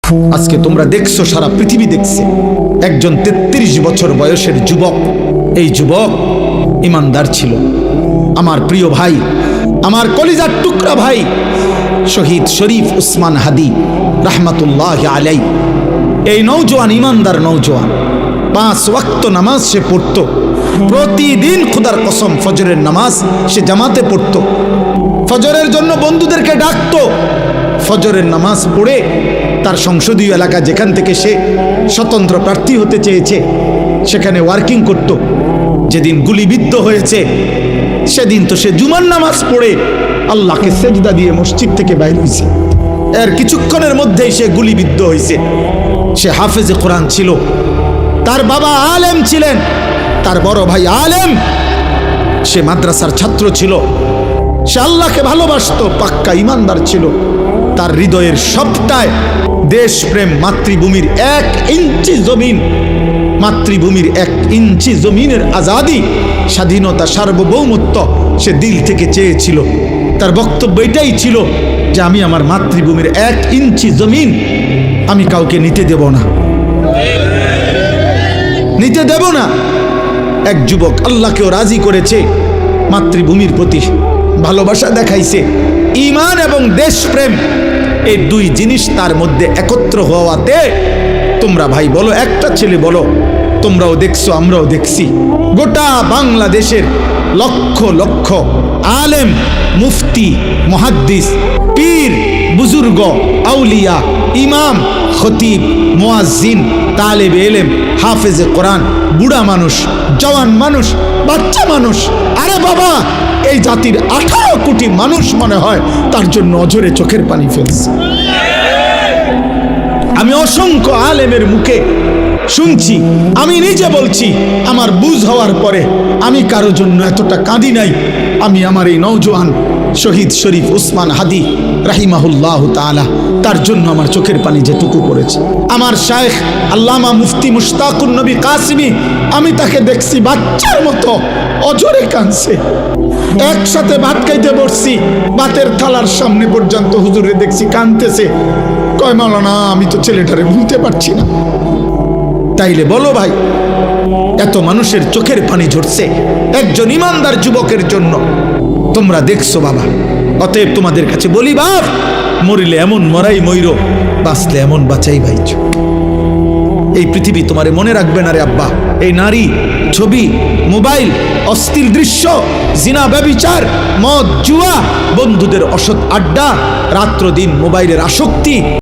আজকে তোমরা দেখছো, সারা পৃথিবী দেখছে, একজন 33 বছর বয়সের যুবক। এই যুবক ইমানদার ছিল। আমার প্রিয় ভাই, আমার কলিজার টুকরা ভাই শহীদ শরীফ উসমান হাদি রাহমাতুল্লাহ আলাই, এই নওজোয়ান ইমানদার নওজোয়ান 5 ওয়াক্ত নামাজ সে পড়ত প্রতিদিন। খুদার কসম, ফজরের নামাজ সে জামাতে পড়ত, ফজরের জন্য বন্ধুদেরকে ডাকতো। ফজরের নামাজ পড়ে তার সংসদীয় এলাকা, যেখান থেকে সে স্বতন্ত্র প্রার্থী হতে চেয়েছে, সেখানে ওয়ার্কিং করত। যেদিন গুলিবিদ্ধ হয়েছে সেদিন তো সে জুমার নামাজ পড়ে আল্লাহকে সেজদা দিয়ে মসজিদ থেকে বাইর হয়েছে। এর কিছুক্ষণের মধ্যেই সে গুলিবিদ্ধ হয়েছে। সে হাফেজে কোরআন ছিল, তার বাবা আলেম ছিলেন, তার বড় ভাই আলেম, সে মাদ্রাসার ছাত্র ছিল, সে আল্লাহকে ভালোবাসতো, পাক্কা ইমানদার ছিল। তার হৃদয়ের সবটায় দেশপ্রেম, মাতৃভূমির 1 ইঞ্চি জমিন, মাতৃভূমির 1 ইঞ্চি জমিনের আজাদি, স্বাধীনতা, সার্বভৌমত্ব সে দিল থেকে চেয়েছিল। তার বক্তব্য এটাই ছিল যে আমি আমার মাতৃভূমির 1 ইঞ্চি জমিন আমি কাউকে নিতে দেব না, নিতে দেব না। এক যুবক আল্লাহকেও রাজি করেছে, মাতৃভূমির প্রতি ভালোবাসা দেখাইছে, ঈমান এবং দেশপ্রেম, এই 2 জিনিস তার মধ্যে একত্র হওয়াতে, তোমরা ভাই বলো, একটা ছেলে বলো, তোমরাও দেখছো আমরাও দেখছি, গোটা বাংলাদেশের লক্ষ লক্ষ আলেম, মুফতি, মুহাদ্দিস, পীর, বুজুর্গ, আউলিয়া, ইমাম, খতিব, মুয়াজ্জিন, তালেবে ইলম, হাফেজে কোরআন, বুড়া মানুষ, জওয়ান মানুষ, বাচ্চা মানুষ, আরে বাবা, এই জাতির 18 কোটি মানুষ মনে হয় তার জন্য অঝরে চোখের পানি ফেলছে। আমি অসংখ্য আলেমের মুখে শুনছি, আমি নিজে বলছি, আমার বুঝ হওয়ার পরে আমি কারো জন্য এতটা কাঁদি নাই। আমি আমার এই নওজোয়ান শহীদ শরীফ উসমান হাদি রাহিমাহুল্লাহ তাআলা, তার জন্য আমার চোখের পানি যেটুকু পড়েছে। আমার শায়েখ আল্লামা মুফতি মুশতাকুন নবী কাসিমি, আমি তাকে দেখছি বাচ্চার মতো অজরে কাঁদছে। একসাথে ভাত খাইতে বসছি, ভাতের থালার সামনে পর্যন্ত হুজুরে দেখছি কাঁদতেছে। কয় মাওলানা, আমি তো ছেলেটারে ভুলতে পারছি না। তাইলে বলো ভাই, এত মানুষের চোখের পানি ঝরছে একজন ইমানদার যুবকের জন্য, তোমরা দেখছো বাবা। অতএব তোমাদের কাছে বলি, বাপ, মরিলে এমন মরাই মইরো, বাঁচলে এমন বাঁচাই ভাই। এই পৃথিবী তোমারে মনে রাখবে না রে আব্বা। এই নারী, ছবি, মোবাইল, অস্থির দৃশ্য, জিনা, ব্যভিচার, মদ, জুয়া, বন্ধুদের অসৎ আড্ডা, রাত্র দিন মোবাইলের আসক্তি,